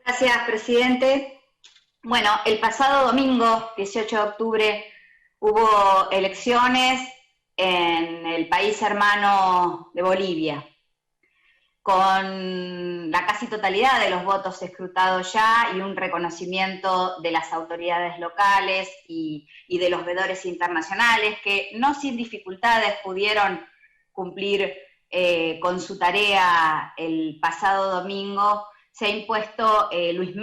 Gracias, presidente. Bueno, el pasado domingo, 18 de octubre, hubo elecciones en el país hermano de Bolivia, con la casi totalidad de los votos escrutados ya y un reconocimiento de las autoridades locales y de los veedores internacionales que no sin dificultades pudieron cumplir con su tarea el pasado domingo. Se ha impuesto Luis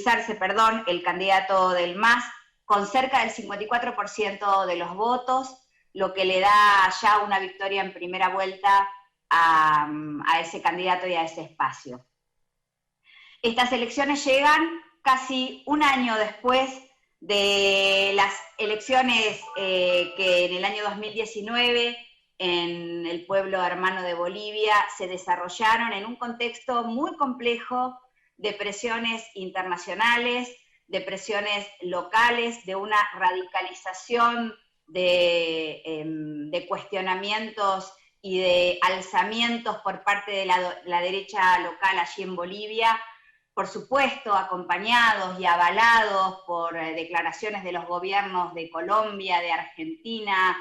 Arce, el candidato del MAS, con cerca del 54% de los votos, lo que le da ya una victoria en primera vuelta a ese candidato y a ese espacio. Estas elecciones llegan casi un año después de las elecciones que en el año 2019 en el pueblo hermano de Bolivia se desarrollaron en un contexto muy complejo de presiones internacionales, de presiones locales, de una radicalización de cuestionamientos y de alzamientos por parte de la derecha local allí en Bolivia, por supuesto acompañados y avalados por declaraciones de los gobiernos de Colombia, de Argentina,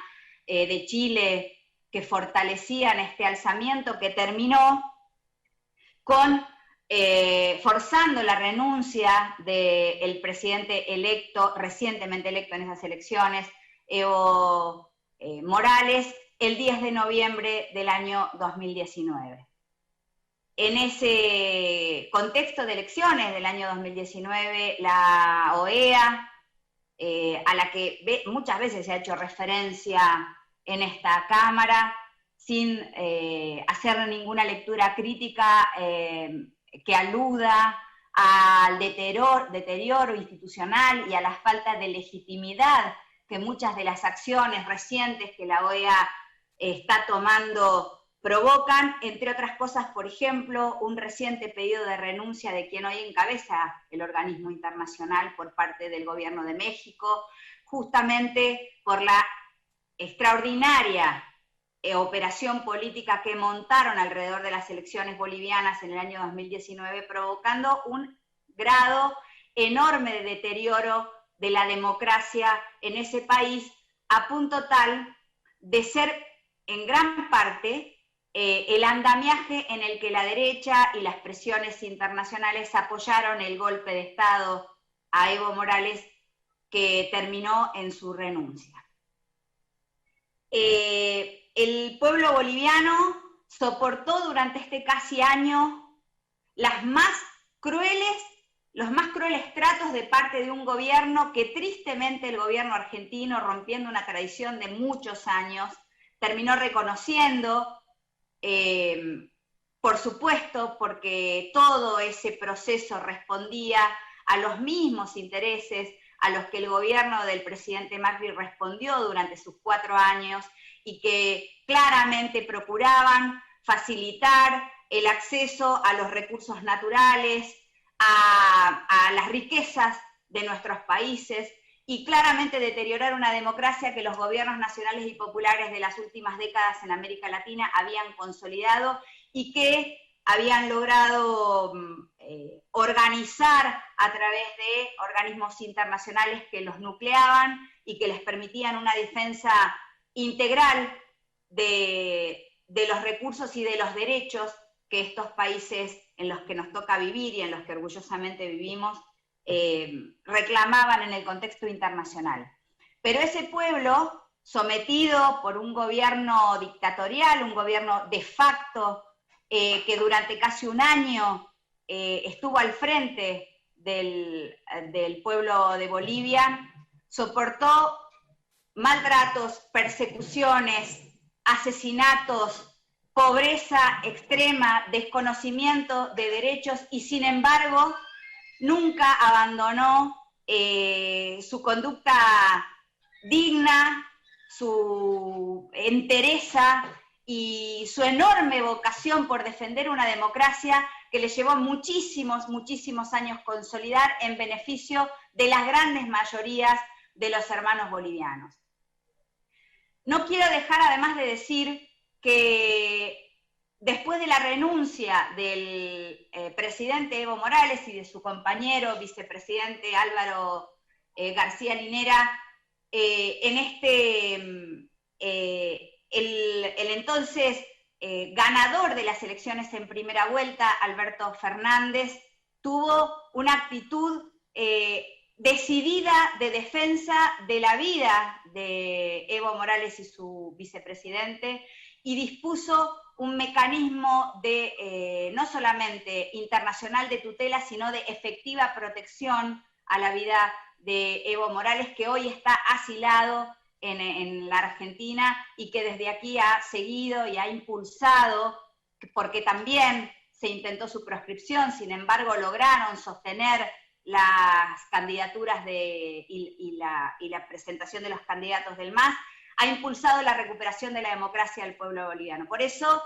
de Chile, que fortalecían este alzamiento, que terminó con forzando la renuncia del presidente electo, recientemente electo en esas elecciones, Evo Morales, el 10 de noviembre del año 2019. En ese contexto de elecciones del año 2019, la OEA, a la que muchas veces se ha hecho referencia en esta Cámara, sin hacer ninguna lectura crítica que aluda al deterioro institucional y a la falta de legitimidad que muchas de las acciones recientes que la OEA está tomando provocan, entre otras cosas, por ejemplo, un reciente pedido de renuncia de quien hoy encabeza el organismo internacional por parte del gobierno de México, justamente por la extraordinaria operación política que montaron alrededor de las elecciones bolivianas en el año 2019, provocando un grado enorme de deterioro de la democracia en ese país, a punto tal de ser en gran parte el andamiaje en el que la derecha y las presiones internacionales apoyaron el golpe de Estado a Evo Morales, que terminó en su renuncia. El pueblo boliviano soportó durante este casi año los más crueles tratos de parte de un gobierno que tristemente el gobierno argentino, rompiendo una tradición de muchos años, terminó reconociendo, por supuesto, porque todo ese proceso respondía a los mismos intereses a los que el gobierno del presidente Macri respondió durante sus 4 años y que claramente procuraban facilitar el acceso a los recursos naturales, a las riquezas de nuestros países y claramente deteriorar una democracia que los gobiernos nacionales y populares de las últimas décadas en América Latina habían consolidado y que habían logrado organizar a través de organismos internacionales que los nucleaban y que les permitían una defensa integral de los recursos y de los derechos que estos países en los que nos toca vivir y en los que orgullosamente vivimos reclamaban en el contexto internacional. Pero ese pueblo, sometido por un gobierno dictatorial, un gobierno de facto, que durante casi un año estuvo al frente del pueblo de Bolivia, soportó maltratos, persecuciones, asesinatos, pobreza extrema, desconocimiento de derechos y sin embargo nunca abandonó su conducta digna, su entereza y su enorme vocación por defender una democracia que le llevó muchísimos, muchísimos años consolidar en beneficio de las grandes mayorías de los hermanos bolivianos. No quiero dejar además de decir que después de la renuncia del presidente Evo Morales y de su compañero vicepresidente Álvaro García Linera, el entonces ganador de las elecciones en primera vuelta, Alberto Fernández, tuvo una actitud decidida de defensa de la vida de Evo Morales y su vicepresidente, y dispuso un mecanismo de no solamente internacional de tutela, sino de efectiva protección a la vida de Evo Morales, que hoy está asilado en la Argentina y que desde aquí ha seguido y ha impulsado, porque también se intentó su proscripción, sin embargo lograron sostener las candidaturas y la presentación de los candidatos del MAS, ha impulsado la recuperación de la democracia del pueblo boliviano. Por eso,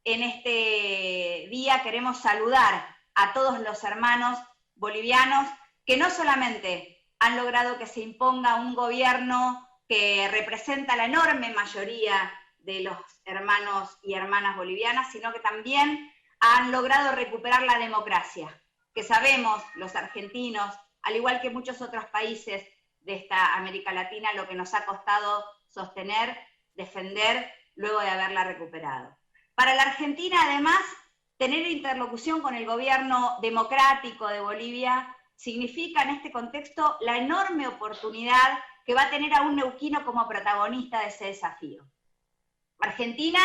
en este día queremos saludar a todos los hermanos bolivianos que no solamente han logrado que se imponga un gobierno que representa la enorme mayoría de los hermanos y hermanas bolivianas, sino que también han logrado recuperar la democracia, que sabemos los argentinos, al igual que muchos otros países de esta América Latina, lo que nos ha costado sostener, defender, luego de haberla recuperado. Para la Argentina, además, tener interlocución con el gobierno democrático de Bolivia significa en este contexto la enorme oportunidad que va a tener a un neuquino como protagonista de ese desafío. Argentina,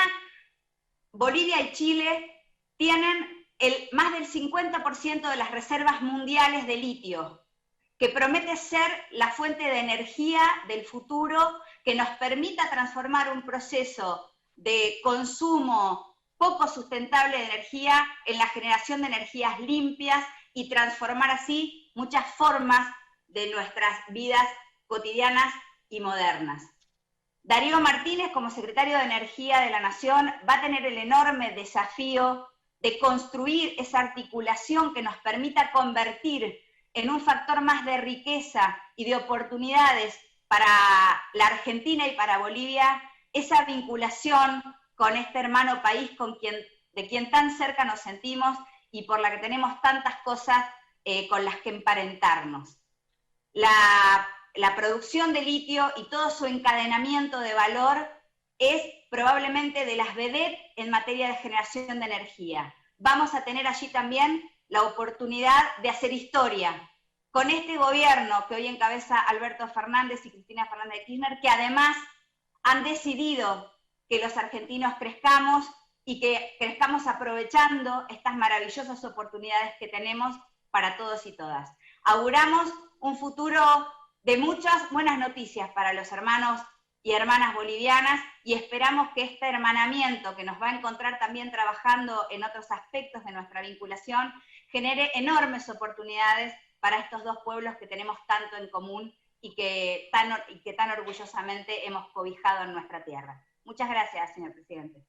Bolivia y Chile tienen más del 50% de las reservas mundiales de litio, que promete ser la fuente de energía del futuro que nos permita transformar un proceso de consumo poco sustentable de energía en la generación de energías limpias y transformar así muchas formas de nuestras vidas cotidianas y modernas. Darío Martínez, como secretario de Energía de la Nación, va a tener el enorme desafío de construir esa articulación que nos permita convertir en un factor más de riqueza y de oportunidades para la Argentina y para Bolivia, esa vinculación con este hermano país de quien tan cerca nos sentimos y por la que tenemos tantas cosas con las que emparentarnos. La producción de litio y todo su encadenamiento de valor es probablemente de las vedettes en materia de generación de energía. Vamos a tener allí también la oportunidad de hacer historia con este gobierno que hoy encabeza Alberto Fernández y Cristina Fernández de Kirchner, que además han decidido que los argentinos crezcamos y que crezcamos aprovechando estas maravillosas oportunidades que tenemos para todos y todas. Auguramos un futuro de muchas buenas noticias para los hermanos y hermanas bolivianas y esperamos que este hermanamiento que nos va a encontrar también trabajando en otros aspectos de nuestra vinculación genere enormes oportunidades para estos dos pueblos que tenemos tanto en común y que tan orgullosamente hemos cobijado en nuestra tierra. Muchas gracias, señor presidente.